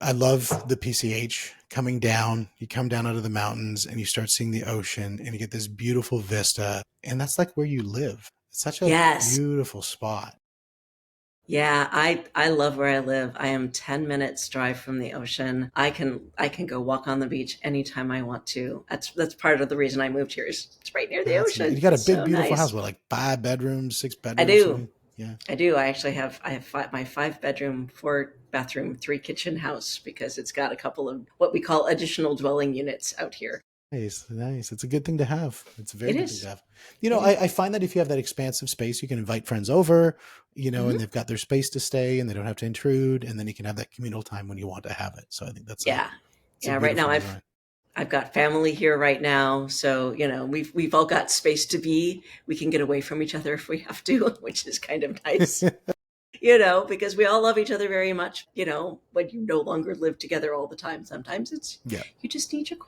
I love the PCH coming down. You come down out of the mountains and you start seeing the ocean and you get this beautiful vista. And that's like where you live. It's such a Yes. beautiful spot. Yeah, I love where I live. I am 10 minutes drive from the ocean. I can go walk on the beach anytime I want to. That's part of the reason I moved here is it's right near the That's amazing. ocean. You got a It's big, so beautiful house nice. with like 5 bedrooms, six I bedrooms, do. something. Yeah. I do. I have my 5 bedroom, 4 bathroom, 3 kitchen house because it's got a couple of what we call additional dwelling units out here. Nice, nice. It's a good thing to have. It's a very It good thing to is. have. It is. I find that if you have that expansive space, you can invite friends over, and Mhm. they've got their space to stay and they don't have to intrude. And then you can have that communal time when you want to have it. So I think Yeah. it's a Yeah, right now beautiful I've design. I've got family here right now, so we've all got space to be. We can get away from each other if we have to, which is kind of nice. Because we all love each other very much. When you no longer live together all the time, sometimes it's Yeah. you just need your.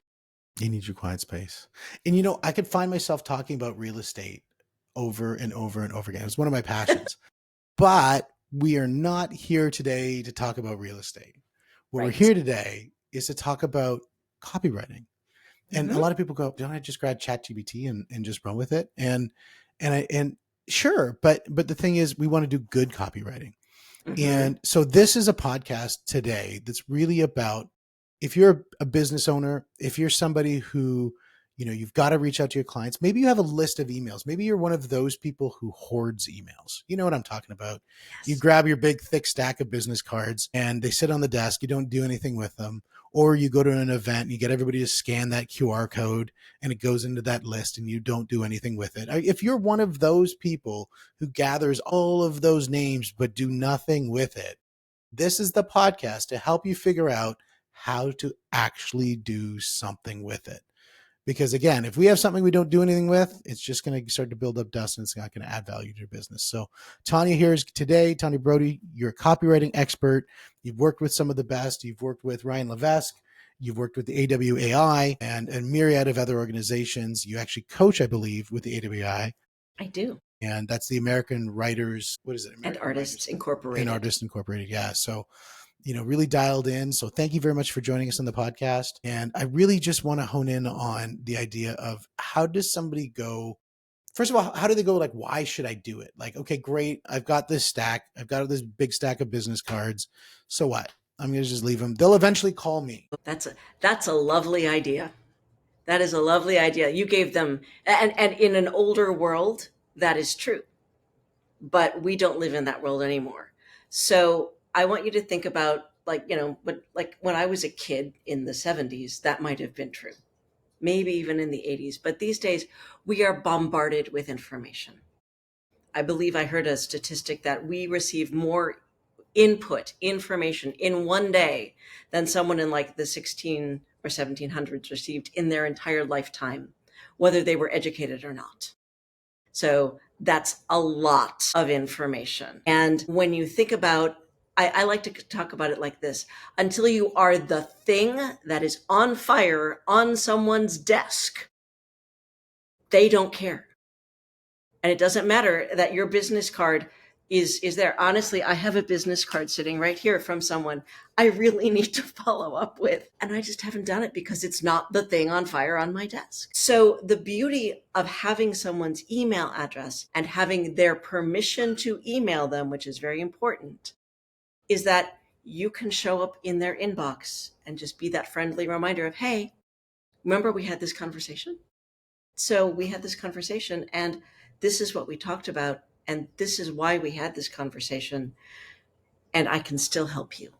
You need your quiet space. And I could find myself talking about real estate over and over and over again. It's one of my passions. But we are not here today to talk about real estate. What we're Right. here today is to talk about copywriting. And a Hmm. lot of people go, don't I just grab ChatGPT and just run with it? And sure, but the thing is we want to do good copywriting. Hmm. And so this is a podcast today that's really about if you're a business owner, if you're somebody who, you've got to reach out to your clients, maybe you have a list of emails. Maybe you're one of those people who hoards emails. You know what I'm talking about? You Yes. grab your big, thick stack of business cards and they sit on the desk. You don't do anything with them. Or you go to an event and you get everybody to scan that QR code and it goes into that list and you don't do anything with it. If you're one of those people who gathers all of those names but do nothing with it, this is the podcast to help you figure out how to actually do something with it. Because again, if we have something we don't do anything with, it's just going to start to build up dust and it's not going to add value to your business. So Tanya here is today. Tanya Brody, you're a copywriting expert. You've worked with some of the best. You've worked with Ryan Levesque. You've worked with the AWAI and a myriad of other organizations. You actually coach, I believe, with the AWAI. I do. And that's the American Writers, what is it? And American Artists Writers and Incorporated. Artists Incorporated. Yeah. So really dialed in. So thank you very much for joining us on the podcast. And I really just want to hone in on the idea of how does somebody go? First of all, how do they go? Like, why should I do it? Like, okay, great. I've got this stack. I've got this big stack of business cards. So what? I'm going to just leave them. They'll eventually call me. That's a lovely idea. That is a lovely idea. You gave them, and in an older world, that is true. But we don't live in that world anymore. So I want you to think about but like when I was a kid in the 70s, that might have been true. Maybe even in the 80s. But these days, we are bombarded with information. I believe I heard a statistic that we receive more information in one day than someone in like the 16 or 1700s received in their entire lifetime, whether they were educated or not. So that's a lot of information. And when you think about, I like to talk about it like this: until you are the thing that is on fire on someone's desk, they don't care. And it doesn't matter that your business card is there. Honestly, I have a business card sitting right here from someone I really need to follow up with, and I just haven't done it because it's not the thing on fire on my desk. So the beauty of having someone's email address and having their permission to email them, which is very important, is that you can show up in their inbox and just be that friendly reminder of, hey, remember we had this conversation? So we had this conversation, and this is what we talked about, and this is why we had this conversation, and I can still help you.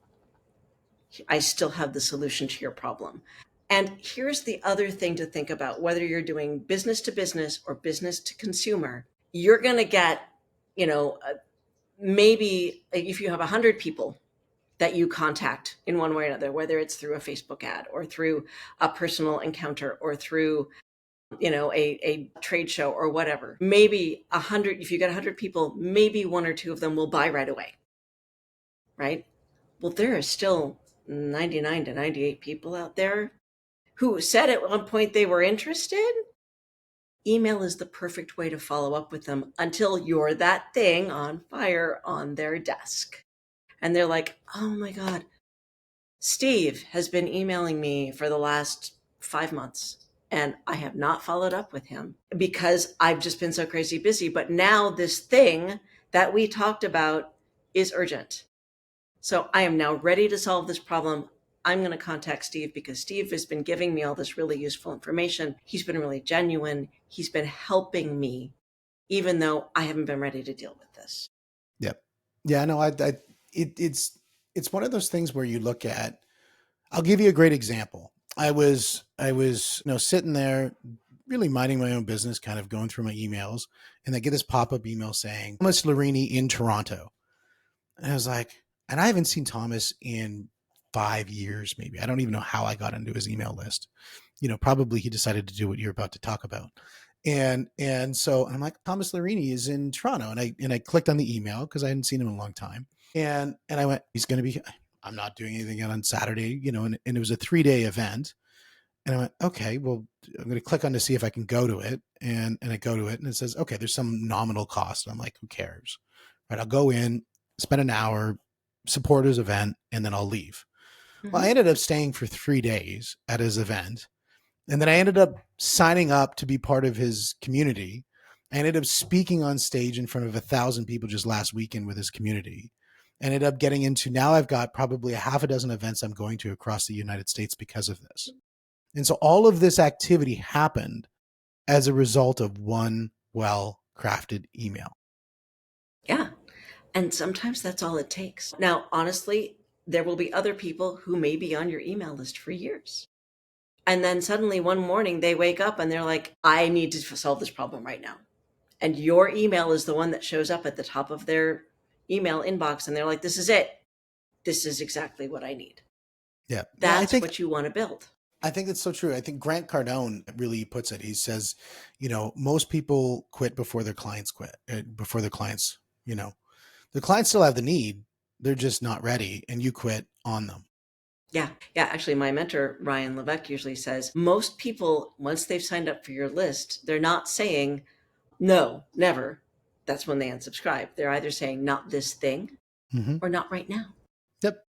I still have the solution to your problem. And here's the other thing to think about: whether you're doing business to business or business to consumer, you're going to get, you know, uh, maybe if you have 100 people that you contact in one way or another, whether it's through a Facebook ad or through a personal encounter or through a trade show or whatever, maybe 100, if you get 100 people, maybe one or two of them will buy right away, right? Well, there are still 99 to 98 people out there who said at one point they were interested. Email is the perfect way to follow up with them until you're that thing on fire on their desk and they're like, oh my god, Steve has been emailing me for the last 5 months, and I have not followed up with him because I've just been so crazy busy. But now this thing that we talked about is urgent. So I am now ready to solve this problem. I'm going to contact Steve because Steve has been giving me all this really useful information. He's been really genuine. He's been helping me, even though I haven't been ready to deal with this. Yep. Yeah, no, it's one of those things where you look at, I'll give you a great example. I was, sitting there really minding my own business, kind of going through my emails, and I get this pop-up email saying, Thomas Larini in Toronto. And I was like, and I haven't seen Thomas in 5 years, maybe. I don't even know how I got into his email list. Probably he decided to do what you're about to talk about. And so I'm like, Thomas Larini is in Toronto. And I clicked on the email because I hadn't seen him in a long time. And I went, he's gonna be, I'm not doing anything on Saturday, and it was a 3-day event. And I went, okay, well, I'm going to click on to see if I can go to it. And I go to it and it says, okay, there's some nominal cost. And I'm like, who cares? Right. I'll go in, spend an hour, support his event, and then I'll leave. Well, I Mm-hmm. ended up staying for 3 days at his event. And then I ended up signing up to be part of his community. I ended up speaking on stage in front of 1,000 people just last weekend with his community. I ended up getting into, now I've got probably a half a dozen events I'm going to across the United States because of this. And so all of this activity happened as a result of one well crafted email. Yeah. And sometimes that's all it takes. Now, honestly, there will be other people who may be on your email list for years. And then suddenly one morning they wake up and they're like, I need to solve this problem right now. And your email is the one that shows up at the top of their email inbox. And they're like, this is it. This is exactly what I need. Yeah. Yeah. I That's think, what you want to build. I think that's so true. I think Grant Cardone really puts it. He says, most people quit before their clients quit, before their clients, the clients still have the need. They're just not ready, and you quit on them. Yeah. Yeah. Actually, my mentor, Ryan Levesque, usually says most people, once they've signed up for your list, they're not saying, no, never. That's when they unsubscribe. They're either saying, not this thing Mm-hmm. or not right now. Yep.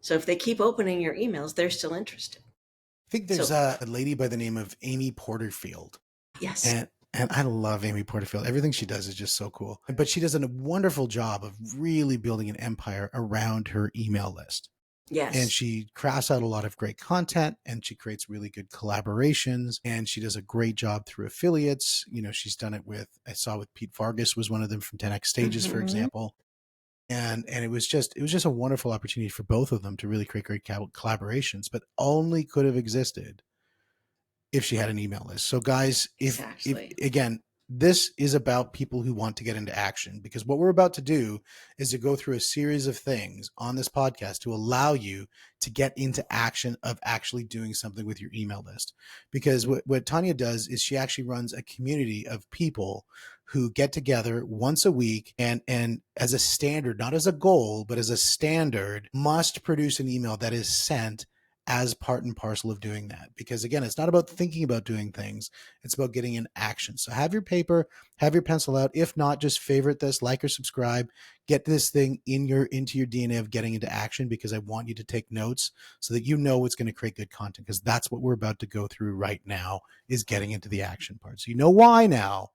So if they keep opening your emails, they're still interested. I think there's So, a lady by the name of Amy Porterfield. yes. And I love Amy Porterfield. Everything she does is just so cool. But she does a wonderful job of really building an empire around her email list. And Yes. she crafts out a lot of great content, and she creates really good collaborations, and she does a great job through affiliates. She's done it with, I saw with Pete Vargas was one of them from 10X Stages, for Mm-hmm. example. And it was just a wonderful opportunity for both of them to really create great collaborations, but only could have existed if she had an email list. So guys, if Exactly. again, this is about people who want to get into action, because what we're about to do is to go through a series of things on this podcast to allow you to get into action of actually doing something with your email list. Because what Tanya does is she actually runs a community of people who get together once a week and as a standard, not as a goal, but as a standard, must produce an email that is sent as part and parcel of doing that. Because again, it's not about thinking about doing things, it's about getting in action. So have your paper, have your pencil out. If not, just favorite this, like or subscribe, get this thing into your DNA of getting into action, because I want you to take notes so that you know what's going to create good content, because that's what we're about to go through right now, is getting into the action part. So you know why now.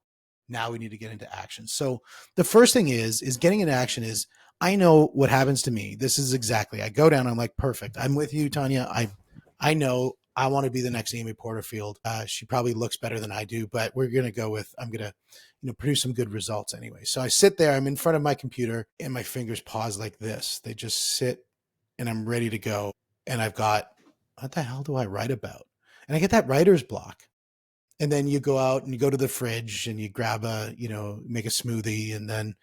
Now we need to get into action. So the first thing is getting into action is, I know what happens to me. This is exactly, I go down, I'm like, perfect. I'm with you, Tanya. I know I want to be the next Amy Porterfield. She probably looks better than I do, but we're going to go with, I'm going to, produce some good results anyway. So I sit there, I'm in front of my computer, and my fingers pause like this. They just sit, and I'm ready to go. And I've got, what the hell do I write about? And I get that writer's block. And then you go out and you go to the fridge and you grab make a smoothie, and then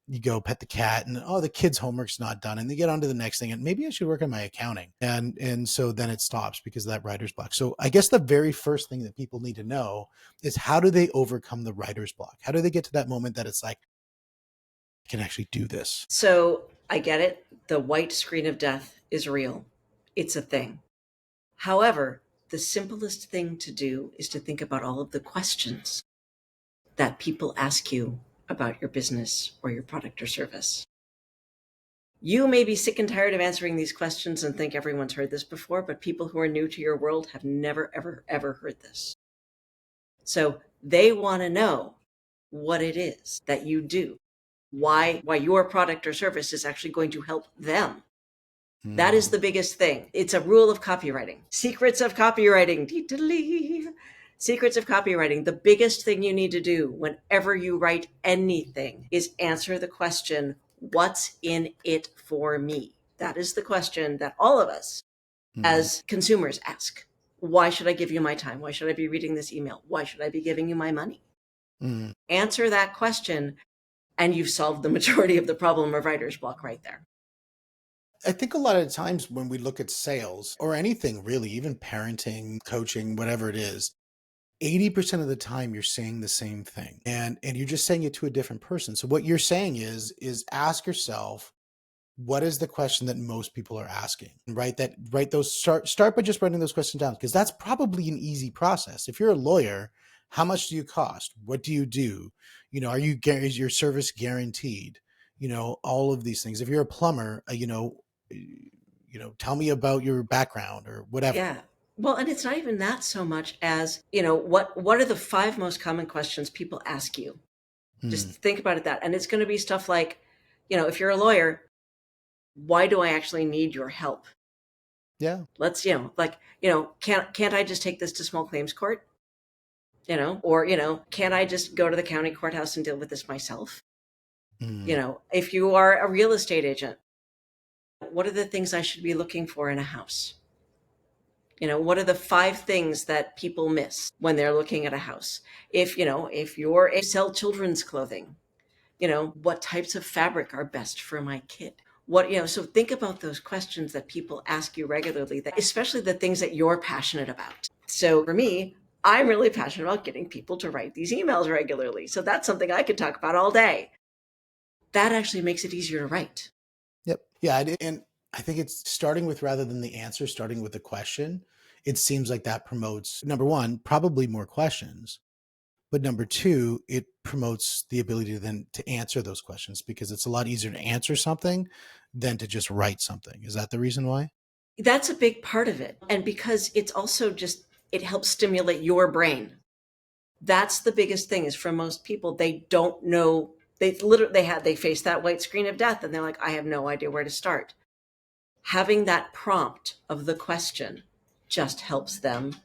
you go pet the cat, and the kid's homework's not done, and they get on to the next thing, and maybe I should work on my accounting. And so then it stops because of that writer's block. So I guess the very first thing that people need to know is, how do they overcome the writer's block? How do they get to that moment that it's like, I can actually do this? So I get it. The white screen of death is real, it's a thing. However, the simplest thing to do is to think about all of the questions that people ask you about your business or your product or service. You may be sick and tired of answering these questions and think everyone's heard this before, but people who are new to your world have never, ever, ever heard this. So they want to know what it is that you do, why your product or service is actually going to help them. That is Mm, the biggest thing. It's a rule of copywriting. Secrets of copywriting. Secrets of copywriting. The biggest thing you need to do whenever you write anything is answer the question, what's in it for me? That is the question that all of us mm, as consumers ask. Why should I give you my time? Why should I be reading this email? Why should I be giving you my money? mm. Answer that question, and you've solved the majority of the problem of writer's block right there. I think a lot of times when we look at sales or anything really, even parenting, coaching, whatever it is, 80% of the time you're saying the same thing and you're just saying it to a different person. So what you're saying is ask yourself, what is the question that most people are asking? Write those, start by just writing those questions down, because that's probably an easy process. If you're a lawyer, how much do you cost? What do you do? Is your service guaranteed? All of these things. If you're a plumber, tell me about your background or whatever. Yeah. Well, and it's not even that so much as, what are the five most common questions people ask you? Just Hmm. think about it that. And it's going to be stuff like, if you're a lawyer, why do I actually need your help? Yeah. Let's, can't I just take this to small claims court? Or, can't I just go to the county courthouse and deal with this myself? Hmm. If you are a real estate agent, what are the things I should be looking for in a house? What are the five things that people miss when they're looking at a house? If you're a sell children's clothing, what types of fabric are best for my kid? So think about those questions that people ask you regularly, that especially the things that you're passionate about. So for me, I'm really passionate about getting people to write these emails regularly. So that's something I could talk about all day. That actually makes it easier to write. Yep. Yeah. And I think it's starting with, rather than the answer, starting with the question. It seems like that promotes, number one, probably more questions. But number two, it promotes the ability then to answer those questions, because it's a lot easier to answer something than to just write something. Is that the reason why? That's a big part of it. And because it's also just, it helps stimulate your brain. That's the biggest thing, is for most people, they don't know. They face that white screen of death and they're like, I have no idea where to start. Having that prompt of the question just helps them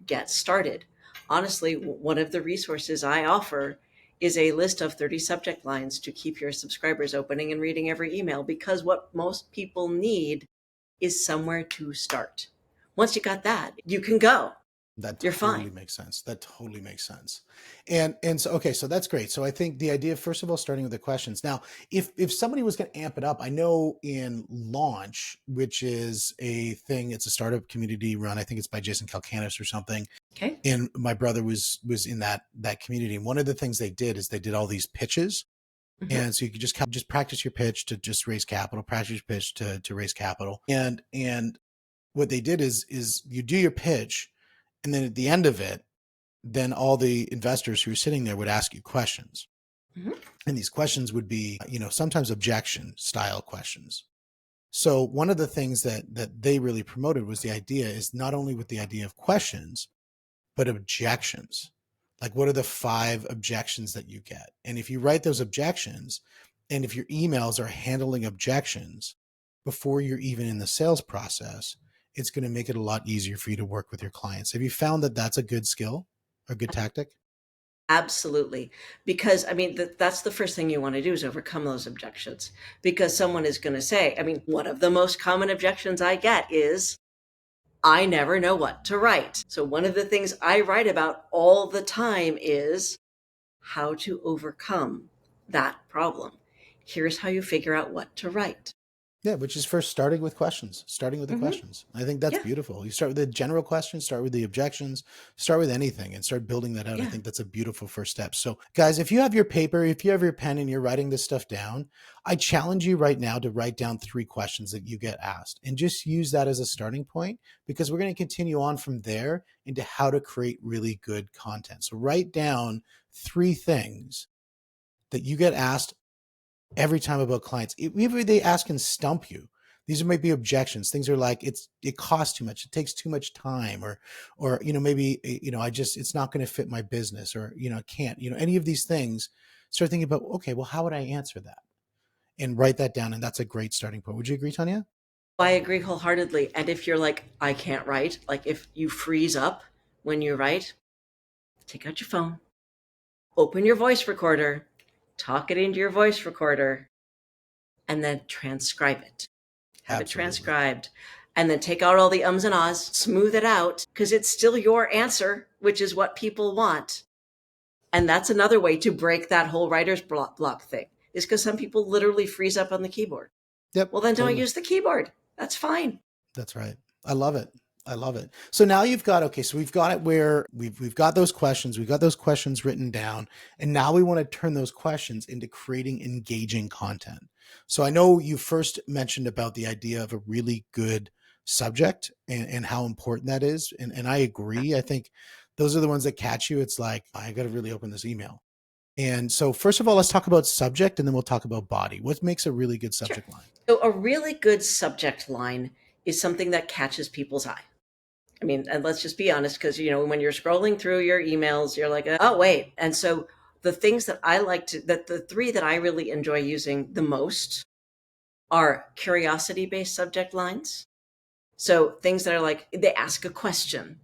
get started. Honestly, one of the resources I offer is a list of 30 subject lines to keep your subscribers opening and reading every email, because what most people need is somewhere to start. Once you got that, you can go. That You're totally fine. makes sense. That totally makes sense. And so, okay, so that's great. So I think the idea, first of all, starting with the questions. Now, if somebody was going to amp it up, I know in Launch, which is a thing, it's a startup community run. I think it's by Jason Calcanis or something. Okay. And my brother was in that community. And one of the things they did is they did all these pitches. Mm-hmm. And so you could just practice your pitch to just raise capital, practice your pitch to raise capital. And what they did is you do your pitch, and then at the end of it, then all the investors who are sitting there would ask you questions. Mm-hmm. And these questions would be, sometimes objection style questions. So one of the things that they really promoted was the idea, is not only with the idea of questions, but objections. Like, what are the 5 objections that you get? And if you write those objections, and if your emails are handling objections before you're even in the sales process, it's going to make it a lot easier for you to work with your clients. Have you found that that's a good skill, a good tactic? Absolutely. Because, I mean, that's the first thing you want to do, is overcome those objections. Because someone is going to say, I mean, one of the most common objections I get is, I never know what to write. So, one of the things I write about all the time is how to overcome that problem. Here's how you figure out what to write. Yeah, which is first starting with questions, starting with the Mm-hmm. questions. I think that's Yeah. beautiful. You start with the general questions, start with the objections, start with anything and start building that out. I Yeah. think that's a beautiful first step. So, guys, if you have your paper, if you have your pen and you're writing this stuff down, I challenge you right now to write down 3 questions that you get asked and just use that as a starting point, because we're going to continue on from there into how to create really good content. So, write down 3 things that you get asked every time about clients. Even if they ask and stump you, these might be objections. Things are like, it costs too much. It takes too much time, or, maybe, it's not going to fit my business, or, I can't, any of these things. Start thinking about, okay, well, how would I answer that? And write that down. And that's a great starting point. Would you agree, Tanya? I agree wholeheartedly. And if you're like, I can't write, like if you freeze up when you write, take out your phone, open your voice recorder, talk it into your voice recorder, and then transcribe it. Have it Absolutely. transcribed, and then take out all the ums and ahs, smooth it out, because it's still your answer, which is what people want. And that's another way to break that whole writer's block thing, is because some people literally freeze up on the keyboard. Yep. Well, then don't Totally. use the keyboard. That's fine. That's right. I love it. I love it. So now you've got, okay, so we've got it where we've got those questions, we've got those questions written down, and now we want to turn those questions into creating engaging content. So I know you first mentioned about the idea of a really good subject, and how important that is. And I agree. I think those are the ones that catch you. It's like, I got to really open this email. And so first of all, let's talk about subject, and then we'll talk about body. What makes a really good Sure. subject line? So a really good subject line is something that catches people's eye. I mean, and let's just be honest, because, when you're scrolling through your emails, you're like, oh, wait. And so the things that the three that I really enjoy using the most are curiosity based subject lines. So things that are like, they ask a question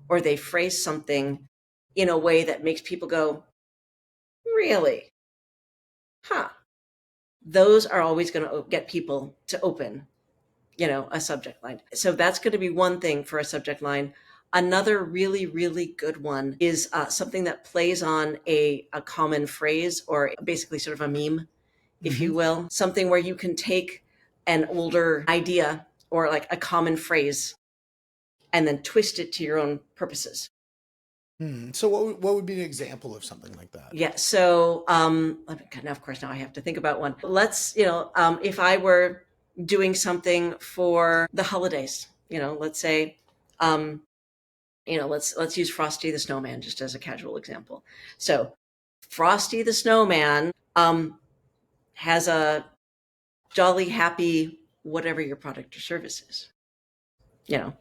or they phrase something in a way that makes people go, really? Huh. Those are always going to get people to open, a subject line. So that's going to be one thing for a subject line. Another really, really good one is something that plays on a common phrase, or basically sort of a meme, if Mm-hmm. you will, something where you can take an older idea or like a common phrase and then twist it to your own purposes. So what would be an example of something like that? Yeah. So, now, of course, now I have to think about one. Let's, if I were doing something for the holidays, let's say, um, let's use Frosty the Snowman just as a casual example. So, Frosty the Snowman has a jolly, happy, whatever your product or service is. You know,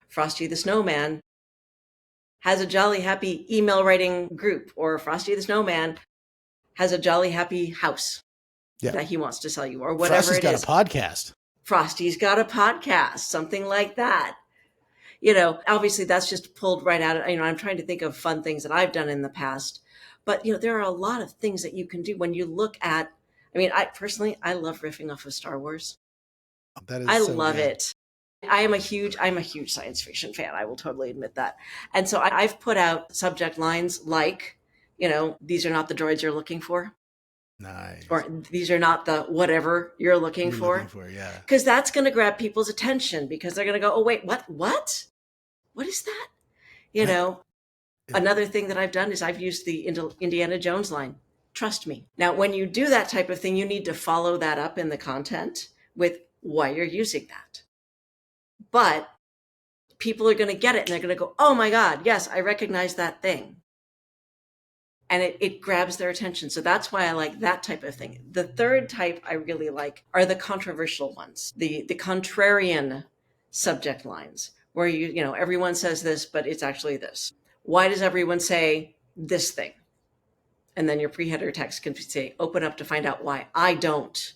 Frosty the Snowman has a jolly, happy email writing group, or Frosty the Snowman has a jolly, happy house Yeah. that he wants to sell you, or whatever Frosty's it got a is. podcast. Frosty's got a podcast, something like that. Obviously that's just pulled right out of, I'm trying to think of fun things that I've done in the past. But, there are a lot of things that you can do when you look at, I personally, I love riffing off of Star Wars. That is I so love good. it. I'm a huge science fiction fan. I will totally admit that. And so I've put out subject lines like, these are not the droids you're looking for, or Nice. these are not the whatever you're looking You're looking for, for, yeah. because that's going to grab people's attention, because they're going to go, oh wait, what is that? you That, know Another thing that I've done is I've used the Indiana Jones line, trust me. Now when you do that type of thing, you need to follow that up in the content with why you're using that. But people are going to get it, and they're going to go, oh my god, yes, I recognize that thing. And it grabs their attention. So that's why I like that type of thing. The third type I really like are the controversial ones, the contrarian subject lines, where everyone says this, but it's actually this. Why does everyone say this thing? And then your pre-header text can say, open up to find out why I don't,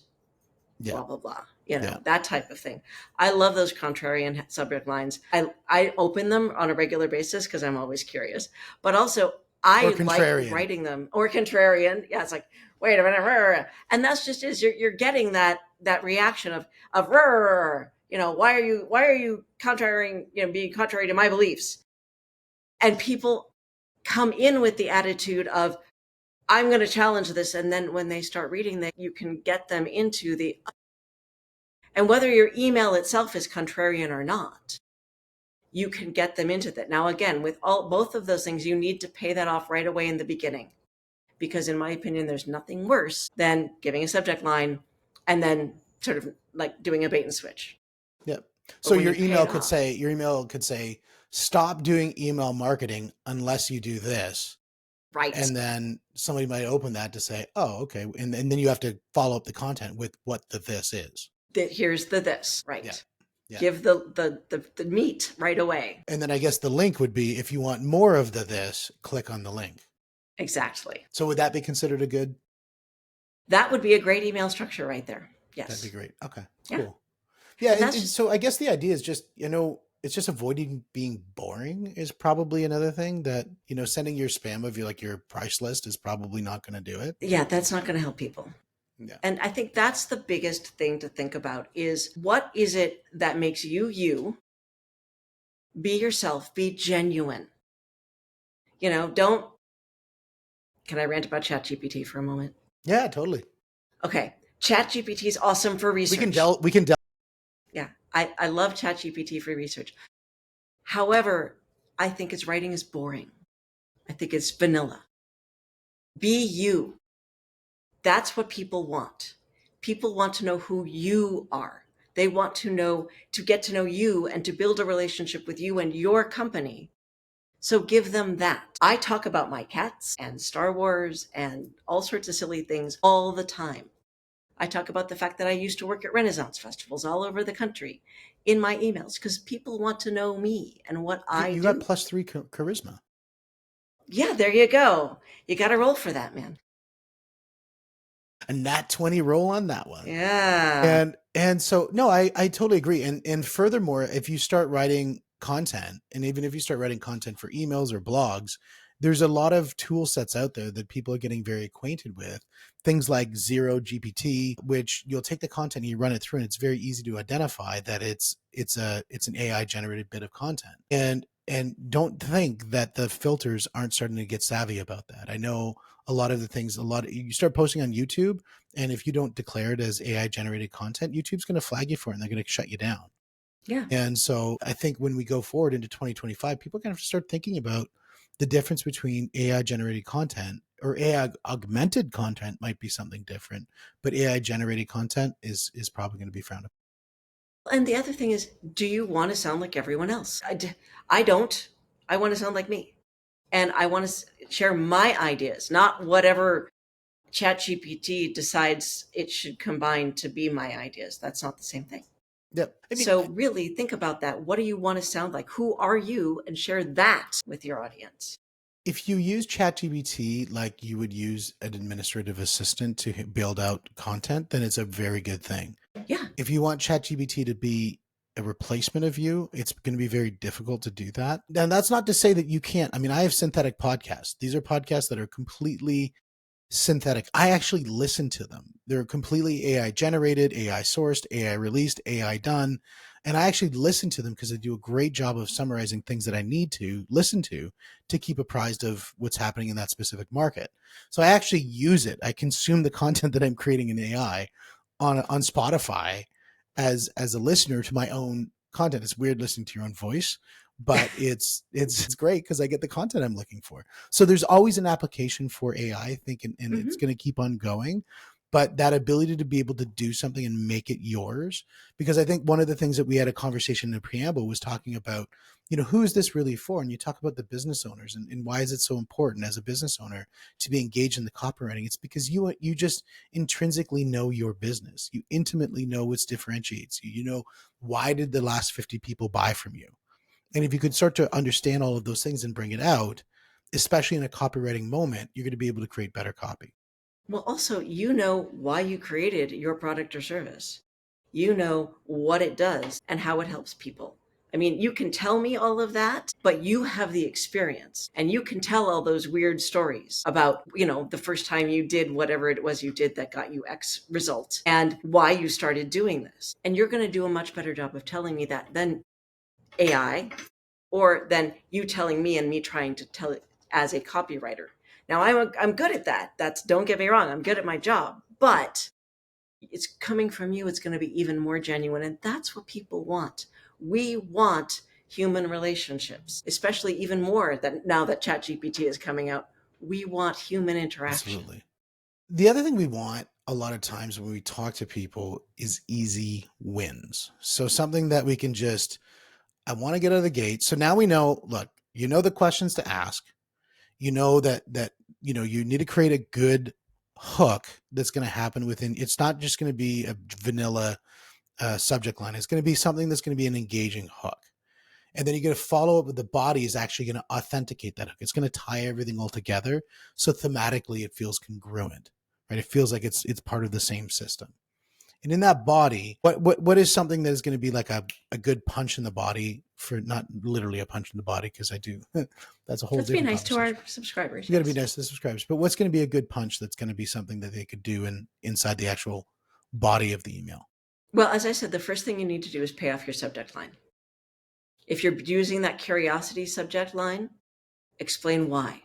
yeah. blah blah blah, Yeah. that type of thing. I love those contrarian subject lines. I open them on a regular basis because I'm always curious, but also Or I like contrarian. writing them. Or contrarian, yeah, it's like, wait a minute, and that's just is you're getting that reaction of why are you contraring, being contrary to my beliefs. And people come in with the attitude of, I'm going to challenge this. And then when they start reading that, you can get them into and whether your email itself is contrarian or not, you can get them into that. Now, again, with both of those things, you need to pay that off right away in the beginning, because in my opinion, there's nothing worse than giving a subject line and then sort of like doing a bait and switch. Yep. But So when you pay it off, your email could say, stop doing email marketing unless you do this. Right. And then somebody might open that to say, oh, okay. And then you have to follow up the content with what the this is. Here's the this. Yeah. Right. Yeah. Give the meat right away. And then I guess the link would be, if you want more of the this, click on the link. Exactly. So would that be considered a good? That would be a great email structure right there. That'd be Yes. great. Okay, Yeah. cool. Yeah. And that's just, So I guess the idea is just, it's just avoiding being boring is probably another thing that, sending your spam of your price list is probably not going to do it. yeah, that's not going to help people. Yeah. And I think that's the biggest thing to think about is what is it that makes you, you? Be yourself, be genuine. Don't, can I rant about ChatGPT for a moment? Yeah, totally. Okay. ChatGPT is awesome for We can research. delve. We can delve. Yeah. I love ChatGPT for research. However, I think its writing is boring. I think it's vanilla. Be you. That's what people want. People want to know who you are. They want to get to know you and to build a relationship with you and your company. So give them that. I talk about my cats and Star Wars and all sorts of silly things all the time. I talk about the fact that I used to work at Renaissance festivals all over the country in my emails because people want to know me and what I You got do. +3 charisma. Yeah, there you go. You got to roll for that, man. A nat 20 roll on that one. Yeah. And so no, I totally agree. And furthermore, if you start writing content, and even if you start writing content for emails or blogs, there's a lot of tool sets out there that people are getting very acquainted with. Things like Zero GPT, which you'll take the content and you run it through, and it's very easy to identify that it's an AI generated bit of content. And don't think that the filters aren't starting to get savvy about that. I know a lot of the things, you start posting on YouTube, and if you don't declare it as AI generated content, YouTube's going to flag you for it and they're going to shut you down. Yeah. And so I think when we go forward into 2025, people are going to have to start thinking about the difference between AI generated content, or AI augmented content might be something different, but AI generated content is probably going to be frowned upon. And the other thing is, do you want to sound like everyone else? I don't. I want to sound like me. And I want to share my ideas, not whatever ChatGPT decides it should combine to be my ideas. That's not the same thing. Yep. I mean, So really think about that. What do you want to sound like? Who are you? And share that with your audience. if you use ChatGPT like you would use an administrative assistant to build out content, then it's a very good thing. Yeah. If you want ChatGPT to be a replacement of you, it's going to be very difficult to do that. And that's not to say that you can't. I mean, I have synthetic podcasts. These are podcasts that are completely synthetic. I actually listen to them. They're completely AI generated, AI sourced, AI released, AI done. And I actually listen to them because they do a great job of summarizing things that I need to listen to keep apprised of what's happening in that specific market. So I actually use it. I consume the content that I'm creating in AI on Spotify as a listener to my own content. It's weird listening to your own voice, but it's great because I get the content I'm looking for. So there's always an application for AI, I think, and it's going to keep on going. But that ability to be able to do something and make it yours, because I think one of the things that we had a conversation in the preamble was talking about, who is this really for? And you talk about the business owners and why is it so important as a business owner to be engaged in the copywriting? It's because you just intrinsically know your business. You intimately know what differentiates you. You know, why did the last 50 people buy from you? And if you could start to understand all of those things and bring it out, especially in a copywriting moment, you're going to be able to create better copy. Well, also, you know why you created your product or service. You know what it does and how it helps people. I mean, you can tell me all of that, but you have the experience and you can tell all those weird stories about, the first time you did whatever it was you did that got you X result and why you started doing this. And you're going to do a much better job of telling me that than AI, or than you telling me and me trying to tell it as a copywriter. Now I'm good at that. Don't get me wrong. I'm good at my job, but it's coming from you. It's going to be even more genuine. And that's what people want. We want human relationships, especially even more that now that ChatGPT is coming out, we want human interaction. Absolutely. The other thing we want a lot of times when we talk to people is easy wins. So something that we can I want to get out of the gate. So now we know, look, the questions to ask. You know that You need to create a good hook that's going to happen within. It's not just going to be a vanilla subject line. It's going to be something that's going to be an engaging hook. And then you're going to follow up with the body is actually going to authenticate that hook. It's going to tie everything all together. So thematically it feels congruent, right? It feels like it's part of the same system. And in that body, what is something that is going to be like a good punch in the body, for not literally a punch in the body, because I do that's a whole Let's be different nice to our conversation. subscribers. You got to be Yes. nice to the subscribers, but what's going to be a good punch that's going to be something that they could do inside the actual body of the email? Well, as I said, the first thing you need to do is pay off your subject line. If you're using that curiosity subject line, explain why.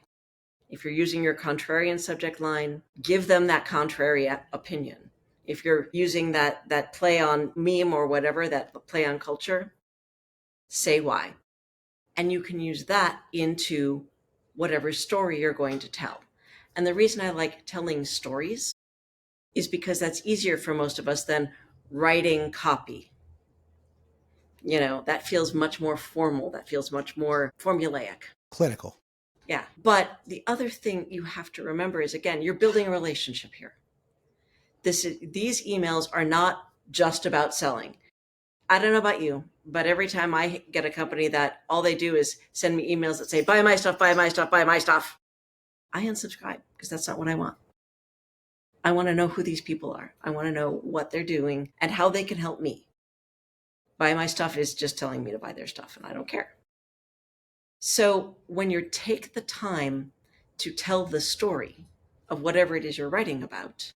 If you're using your contrarian subject line, give them that contrary opinion. If you're using that play on meme or whatever, that play on culture, say why. And you can use that into whatever story you're going to tell. And the reason I like telling stories is because that's easier for most of us than writing copy. That feels much more formal. That feels much more formulaic. Clinical. Yeah. But the other thing you have to remember is, again, you're building a relationship here. These emails are not just about selling. I don't know about you, but every time I get a company that all they do is send me emails that say, buy my stuff, buy my stuff, buy my stuff, I unsubscribe, because that's not what I want. I want to know who these people are. I want to know what they're doing and how they can help me. Buy my stuff is just telling me to buy their stuff, and I don't care. So when you take the time to tell the story of whatever it is you're writing about,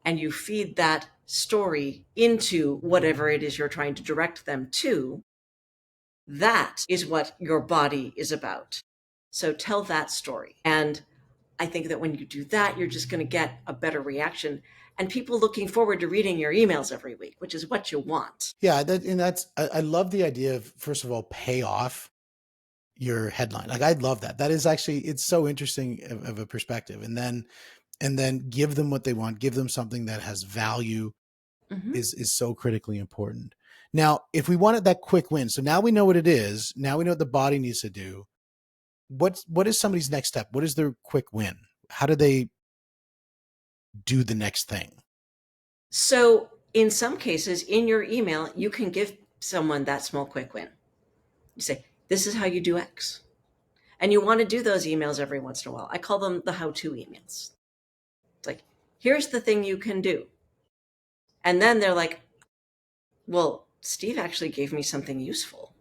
and you feed that story into whatever it is you're trying to direct them to, that is what your body is about. So tell that story. And I think that when you do that, you're just going to get a better reaction and people looking forward to reading your emails every week, which is what you want. Yeah, I love the idea of, first of all, pay off your headline. Like, I love that. That is actually, it's so interesting of a perspective. And then give them what they want, give them something that has value, Mm-hmm. is so critically important. Now, if we wanted that quick win, so now we know what it is, now we know what the body needs to do. What is somebody's next step? What is their quick win? How do they do the next thing? So in some cases, in your email, you can give someone that small quick win. You say, this is how you do X. And you want to do those emails every once in a while. I call them the how-to emails. It's like, here's the thing you can do. And then they're like, well, Steve actually gave me something useful.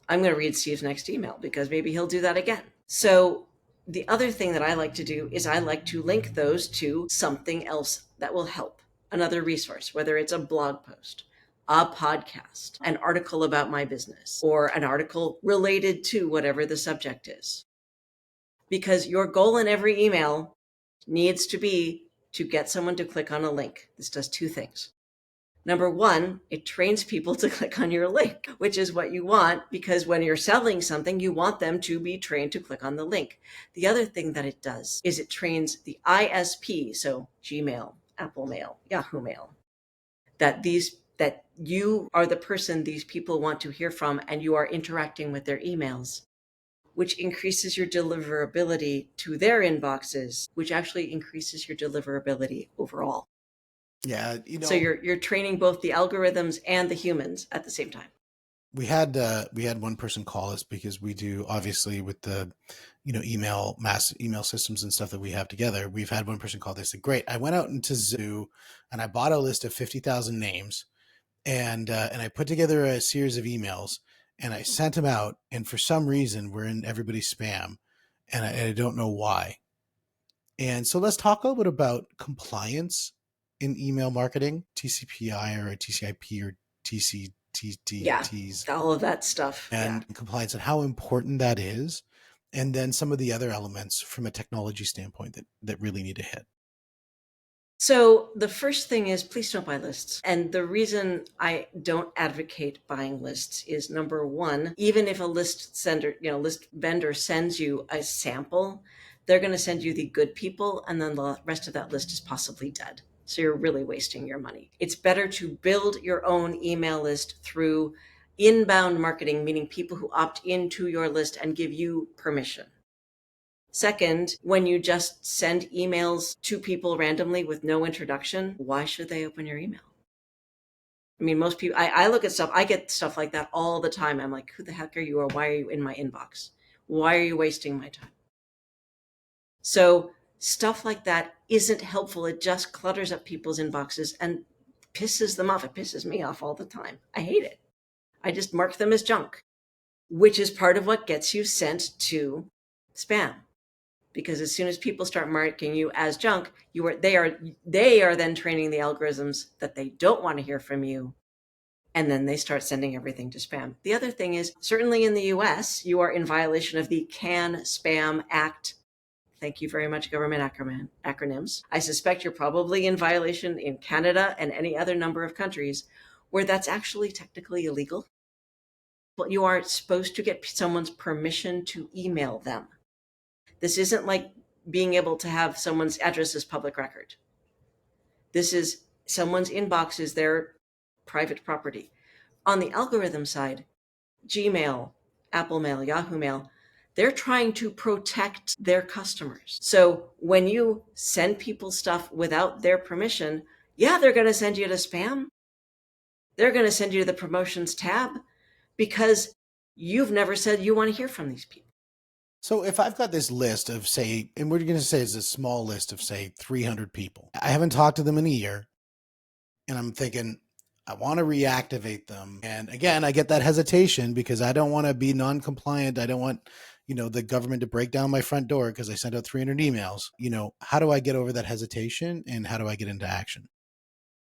I'm going to read Steve's next email because maybe he'll do that again. So the other thing that I like to do is I like to link those to something else that will help, another resource, whether it's a blog post, a podcast, an article about my business, or an article related to whatever the subject is. Because your goal in every email needs to be to get someone to click on a link. This does two things. Number one, it trains people to click on your link, which is what you want, because when you're selling something, you want them to be trained to click on the link. The other thing that it does is it trains the ISP, so Gmail, Apple Mail, Yahoo Mail, that you are the person these people want to hear from and you are interacting with their emails, which increases your deliverability to their inboxes, which actually increases your deliverability overall. Yeah, So you're training both the algorithms and the humans at the same time. we had one person call us because we do, obviously, with the mass email systems and stuff that we have together. We've had one person call. They said, great, I went out into Zoo and I bought a list of 50,000 names, and I put together a series of emails and I sent them out, and for some reason we're in everybody's spam, and I don't know why. And so let's talk a little bit about compliance in email marketing, TCPI or TCIP or Yeah, TCTTs, all of that stuff. Yeah. and compliance, and how important that is. And then some of the other elements from a technology standpoint that really need to hit. So the first thing is, please don't buy lists. And the reason I don't advocate buying lists is, number one, even if a list vendor sends you a sample, they're going to send you the good people, and then the rest of that list is possibly dead. So you're really wasting your money. It's better to build your own email list through inbound marketing, meaning people who opt into your list and give you permission. Second, when you just send emails to people randomly with no introduction, why should they open your email? I mean, most people, I look at stuff, I get stuff like that all the time. I'm like, who the heck are you, or why are you in my inbox? Why are you wasting my time? So stuff like that isn't helpful. It just clutters up people's inboxes and pisses them off. It pisses me off all the time. I hate it. I just mark them as junk, which is part of what gets you sent to spam. Because as soon as people start marking you as junk, they are then training the algorithms that they don't want to hear from you, and then they start sending everything to spam. The other thing is, certainly in the US, you are in violation of the Can Spam Act. Thank you very much, government acronyms. I suspect you're probably in violation in Canada and any other number of countries where that's actually technically illegal. But you are supposed to get someone's permission to email them. This isn't like being able to have someone's address as public record. This is someone's inbox is their private property. On the algorithm side, Gmail, Apple Mail, Yahoo Mail, they're trying to protect their customers. So when you send people stuff without their permission, yeah, they're going to send you to spam. They're going to send you to the promotions tab because you've never said you want to hear from these people. So if I've got this list of, say, and we're going to say it's a small list of, say, 300 people, I haven't talked to them in a year, and I'm thinking, I want to reactivate them. And again, I get that hesitation because I don't want to be non-compliant. I don't want, the government to break down my front door because I sent out 300 emails. How do I get over that hesitation, and how do I get into action?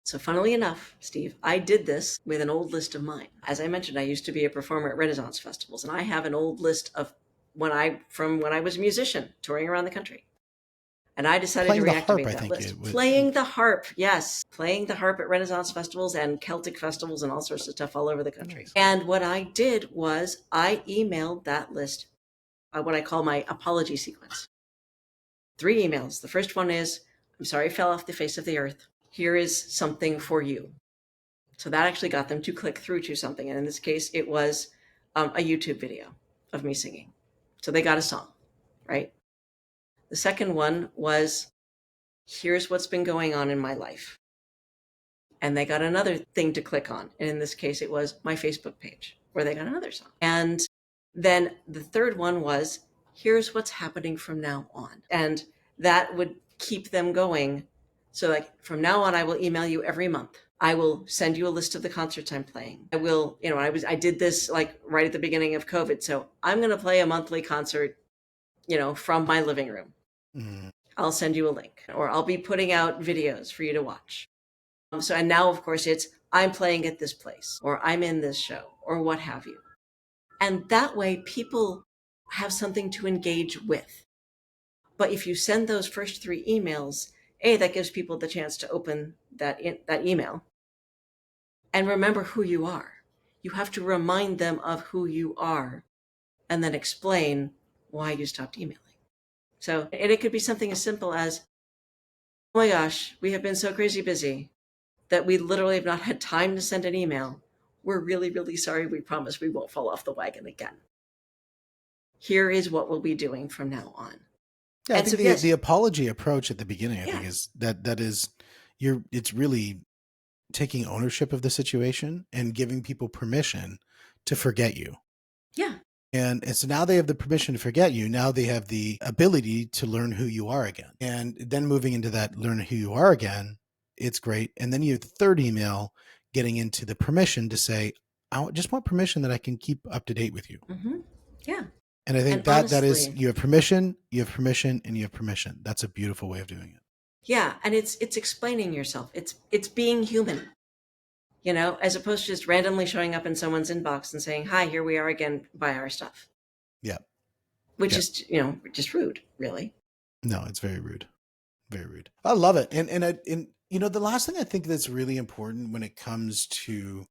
So funnily enough, Steve, I did this with an old list of mine. As I mentioned, I used to be a performer at Renaissance festivals, and I have an old list of from when I was a musician touring around the country. And I decided Playing to the harp, reactivate I that think list. Playing the harp, yes. Playing the harp at Renaissance festivals and Celtic festivals and all sorts of stuff all over the country. Nice. And what I did was I emailed that list, what I call my apology sequence. 3 emails. The first one is, I'm sorry I fell off the face of the earth. Here is something for you. So that actually got them to click through to something. And in this case, it was a YouTube video of me singing. So they got a song, right? The second one was, here's what's been going on in my life. And they got another thing to click on. And in this case, it was my Facebook page where they got another song. And then the third one was, here's what's happening from now on. And that would keep them going. So like from now on, I will email you every month. I will send you a list of the concerts I'm playing. I will, I did this like right at the beginning of COVID. So I'm going to play a monthly concert, from my living room. Mm. I'll send you a link, or I'll be putting out videos for you to watch. And now, of course, it's I'm playing at this place, or I'm in this show, or what have you. And that way, people have something to engage with. But if you send those first 3 emails, that gives people the chance to open that email and remember who you are. You have to remind them of who you are, and then explain why you stopped emailing. So, and it could be something as simple as, oh my gosh, we have been so crazy busy that we literally have not had time to send an email. We're really, really sorry. We promise we won't fall off the wagon again. Here is what we'll be doing from now on. Yeah, I think the apology approach at the beginning, I think is it's really taking ownership of the situation and giving people permission to forget you. Yeah. And so now they have the permission to forget you. Now they have the ability to learn who you are again. And then moving into that learn who you are again, it's great. And then you have the third email getting into the permission to say, I just want permission that I can keep up to date with you. Mm-hmm. Yeah. And I think that is, you have permission, and you have permission. That's a beautiful way of doing it. Yeah. And it's explaining yourself. It's being human, as opposed to just randomly showing up in someone's inbox and saying, hi, here we are again, buy our stuff. Yeah. Which is, just rude, really. No, it's very rude. Very rude. I love it. And the last thing I think that's really important when it comes to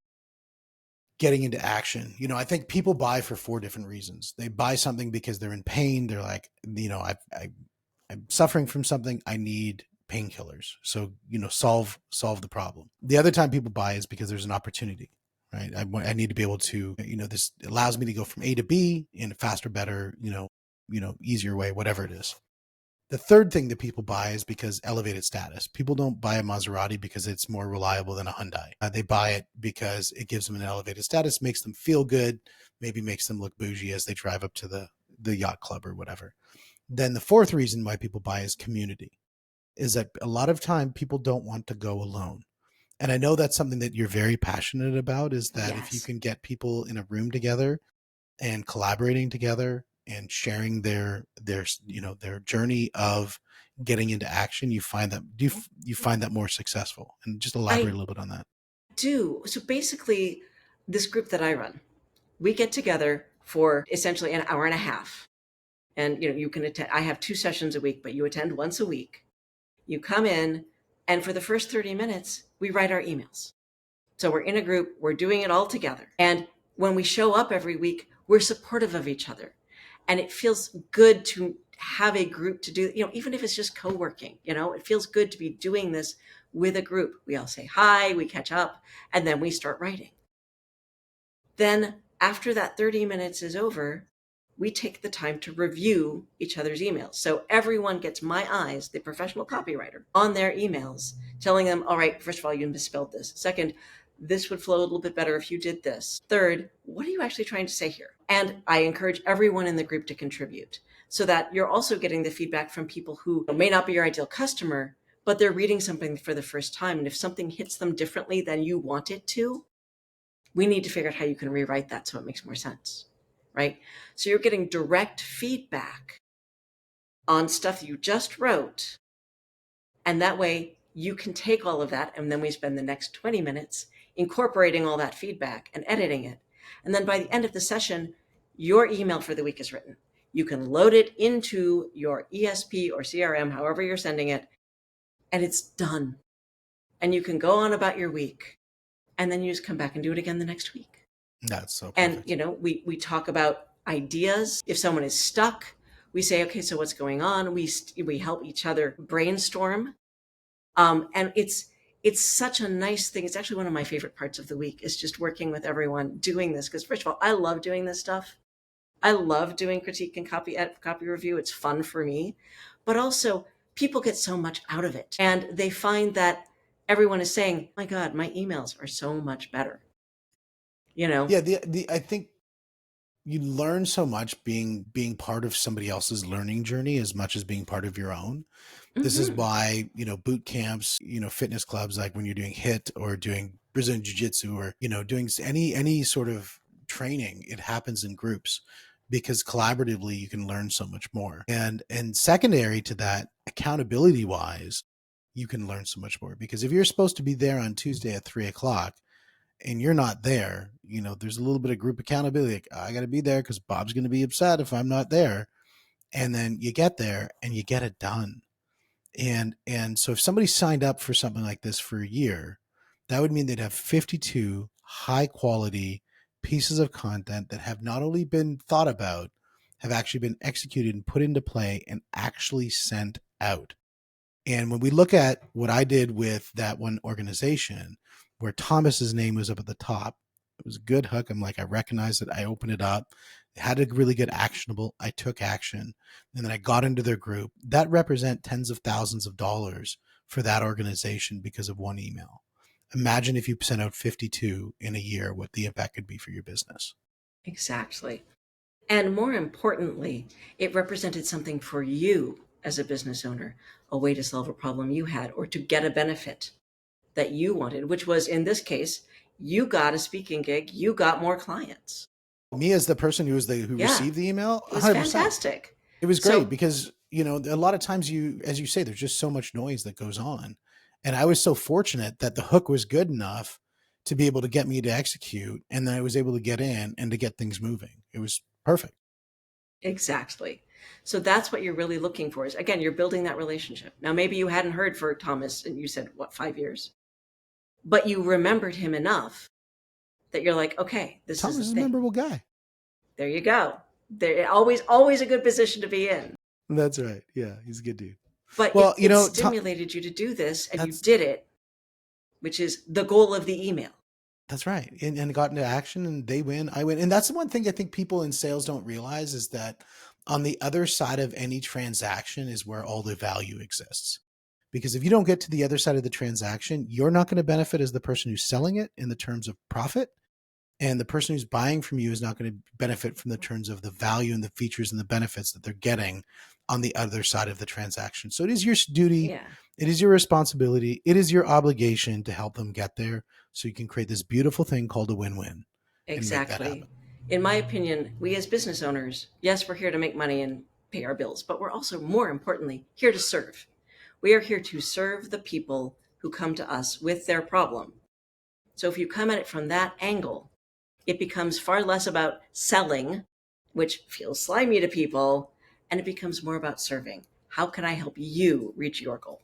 getting into action, I think people buy for 4 different reasons. They buy something because they're in pain. They're like, I'm suffering from something. I need painkillers. So, solve the problem. The other time people buy is because there's an opportunity, right? I need to be able to, this allows me to go from A to B in a faster, better, easier way, whatever it is. The third thing that people buy is because elevated status. People don't buy a Maserati because it's more reliable than a Hyundai. They buy it because it gives them an elevated status, makes them feel good, maybe makes them look bougie as they drive up to the yacht club or whatever. Then the fourth reason why people buy is community, is that a lot of time people don't want to go alone. And I know that's something that you're very passionate about, is that if you Yes. can get people in a room together and collaborating together and sharing their journey of getting into action, you find that you find that more successful. And just elaborate I a little bit on that. do. So basically, this group that I run, we get together for essentially an hour and a half. And you can attend. I have 2 sessions a week, but you attend once a week. You come in, and for the first 30 minutes, we write our emails. So we're in a group, we're doing it all together. And when we show up every week, we're supportive of each other. And it feels good to have a group to do, even if it's just co-working, it feels good to be doing this with a group. We all say hi, we catch up, and then we start writing. Then after that 30 minutes is over, we take the time to review each other's emails. So everyone gets my eyes, the professional copywriter, on their emails, telling them, all right, first of all, you misspelled this. Second, this would flow a little bit better if you did this. Third, what are you actually trying to say here? And I encourage everyone in the group to contribute so that you're also getting the feedback from people who may not be your ideal customer, but they're reading something for the first time. And if something hits them differently than you want it to, we need to figure out how you can rewrite that so it makes more sense, right? So you're getting direct feedback on stuff you just wrote. And that way you can take all of that. And then we spend the next 20 minutes incorporating all that feedback and editing it. And then by the end of the session, your email for the week is written. You can load it into your ESP or CRM, however you're sending it, and it's done. And you can go on about your week. And then you just come back and do it again the next week. That's so And, perfect. we talk about ideas. If someone is stuck, we say, okay, so what's going on? We help each other brainstorm. And it's such a nice thing. It's actually one of my favorite parts of the week is just working with everyone doing this. Because first of all, I love doing this stuff. I love doing critique and copy review. It's fun for me, but also people get so much out of it, and they find that everyone is saying, "My God, my emails are so much better." You know, Yeah, the I think you learn so much being part of somebody else's learning journey as much as being part of your own. This is hmm why, boot camps, fitness clubs, like when you're doing HIIT or doing Brazilian jiu-jitsu or, doing any sort of training, it happens in groups because collaboratively you can learn so much more. And secondary to that, accountability wise, you can learn so much more because if you're supposed to be there on Tuesday at 3 o'clock and you're not there, there's a little bit of group accountability. Like, I got to be there because Bob's going to be upset if I'm not there. And then you get there and you get it done. And so if somebody signed up for something like this for a year, that would mean they'd have 52 high quality pieces of content that have not only been thought about, have actually been executed and put into play and actually sent out. And when we look at what I did with that one organization where Thomas's name was up at the top, it was a good hook. I'm like, I recognized it. I opened it up. It had a really good actionable. I took action and then I got into their group. That represent tens of thousands of dollars for that organization because of one email. Imagine if you sent out 52 in a year, what the impact could be for your business. exactly. And more importantly, it represented something for you as a business owner, a way to solve a problem you had or to get a benefit that you wanted, which was in this case, you got a speaking gig, you got more clients. Me as the person who Yeah, received the email, it was 100%. fantastic. It was great So, because, a lot of times as you say, there's just so much noise that goes on. And I was so fortunate that the hook was good enough to be able to get me to execute. And then I was able to get in and to get things moving. It was perfect. exactly. So that's what you're really looking for is again, you're building that relationship. Now, maybe you hadn't heard for Thomas and you said, what, 5 years? But you remembered him enough that you're like, okay, this is Thomas the is a thing. memorable guy. There you go. There always a good position to be in. That's right. Yeah, he's a good dude. But Well, it stimulated you to do this and you that's did it, which is the goal of the email. That's right. And got into action and they win, I win. And that's the one thing I think people in sales don't realize is that On the other side of any transaction is where all the value exists. Because if you don't get to the other side of the transaction, you're not going to benefit as the person who's selling it in the terms of profit. And the person who's buying from you is not going to benefit from the terms of the value and the features and the benefits that they're getting on the other side of the transaction. So it is your duty, Yeah, it is your responsibility, it is your obligation to help them get there so you can create this beautiful thing called a win-win and make that exactly. happen. In my opinion, we as business owners, yes, we're here to make money and pay our bills, but we're also, more importantly, here to serve. We are here to serve the people who come to us with their problem. So if you come at it from that angle, it becomes far less about selling, which feels slimy to people, and it becomes more about serving. How can I help you reach your goal?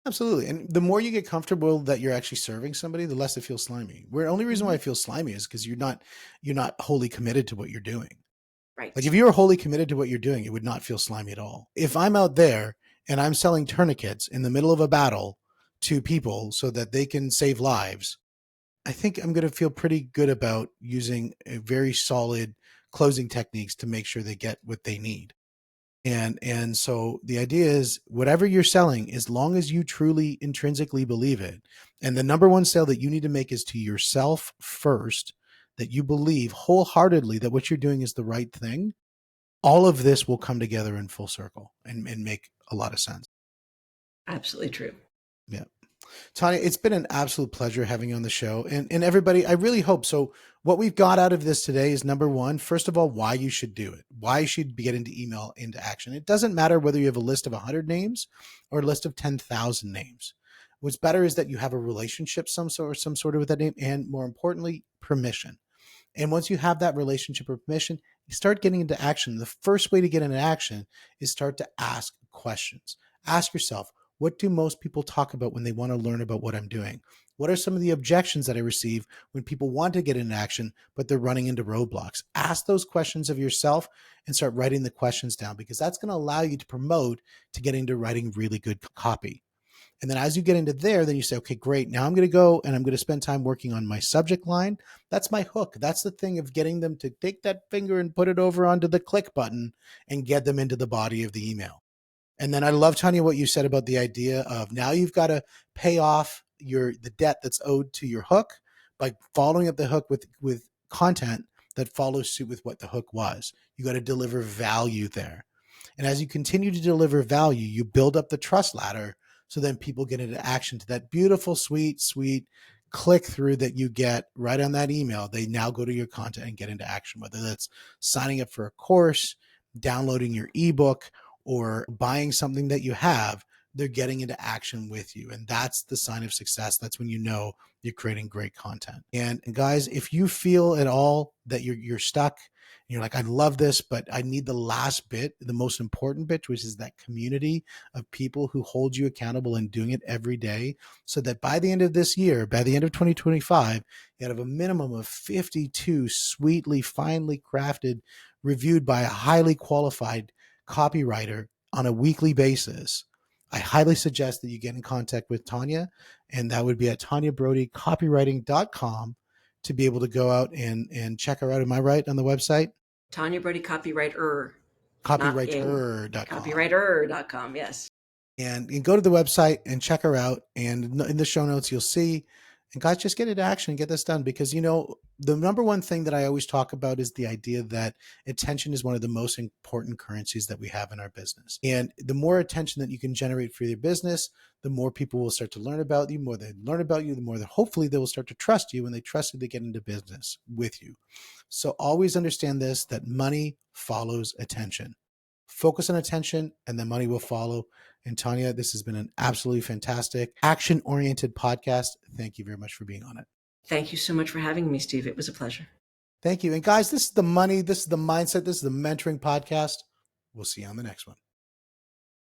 Absolutely. And the more you get comfortable that you're actually serving somebody, the less it feels slimy. Where the only reason why Hmm. it feels slimy is because you're not wholly committed to what you're doing. Like Right. if you were wholly committed to what you're doing, it would not feel slimy at all. If I'm out there and I'm selling tourniquets in the middle of a battle to people so that they can save lives, I think I'm going to feel pretty good about using a very solid closing techniques to make sure they get what they need. And so the idea is whatever you're selling, as long as you truly intrinsically believe it, and the number one sale that you need to make is to yourself first, that you believe wholeheartedly that what you're doing is the right thing, all of this will come together in full circle and make a lot of sense. Absolutely true. Yeah. Tanya, it's been an absolute pleasure having you on the show. And everybody, I really hope so. What we've got out of this today is number one, first of all, why you should do it, why you should get into email into action. It doesn't matter whether you have a list of 100 names or a list of 10,000 names. What's better is that you have a relationship, some sort of with that name, and more importantly, permission. And once you have that relationship or permission, you start getting into action. The first way to get into action is start to ask questions. Ask yourself, what do most people talk about when they want to learn about what I'm doing? What are some of the objections that I receive when people want to get into action, but they're running into roadblocks? Ask those questions of yourself and start writing the questions down because that's going to allow you to promote to getting to writing really good copy. And then as you get into there, then you say, okay, great. Now I'm going to go and I'm going to spend time working on my subject line. That's my hook. That's the thing of getting them to take that finger and put it over onto the click button and get them into the body of the email. And then I love, Tanya, what you said about the idea of now you've got to pay off the debt that's owed to your hook by following up the hook with content that follows suit with what the hook was. You got to deliver value there. And as you continue to deliver value, you build up the trust ladder. So then people get into action to that beautiful, sweet, sweet click through that you get right on that email. They now go to your content and get into action, whether that's signing up for a course, downloading your ebook, or buying something that you have. They're getting into action with you. And that's the sign of success. That's when you know you're creating great content. And guys, if you feel at all that you're stuck, and you're like, I love this, but I need the last bit, the most important bit, which is that community of people who hold you accountable and doing it every day, so that by the end of this year, by the end of 2025, you have a minimum of 52 sweetly, finely crafted, reviewed by a highly qualified copywriter on a weekly basis. I highly suggest that you get in contact with Tanya, and that would be at tanyabrodycopywriting.com to be able to go out and check her out. Am I right on the website? Tanya Brody, copywriter, not ing. Copywriter.com. Copywriter.com. Yes. And go to the website and check her out. And in the show notes, you'll see. And guys, just get into action and get this done because, the number one thing that I always talk about is the idea that attention is one of the most important currencies that we have in our business. And the more attention that you can generate for your business, the more people will start to learn about you. The more they learn about you, the more that hopefully they will start to trust you. When they trust you, they get into business with you. So always understand this, that money follows attention. Focus on attention and the money will follow. And Tanya, this has been an absolutely fantastic action-oriented podcast. Thank you very much for being on it. Thank you so much for having me, Steve. It was a pleasure. Thank you. And guys, this is the money, this is the mindset, this is the mentoring podcast. We'll see you on the next one.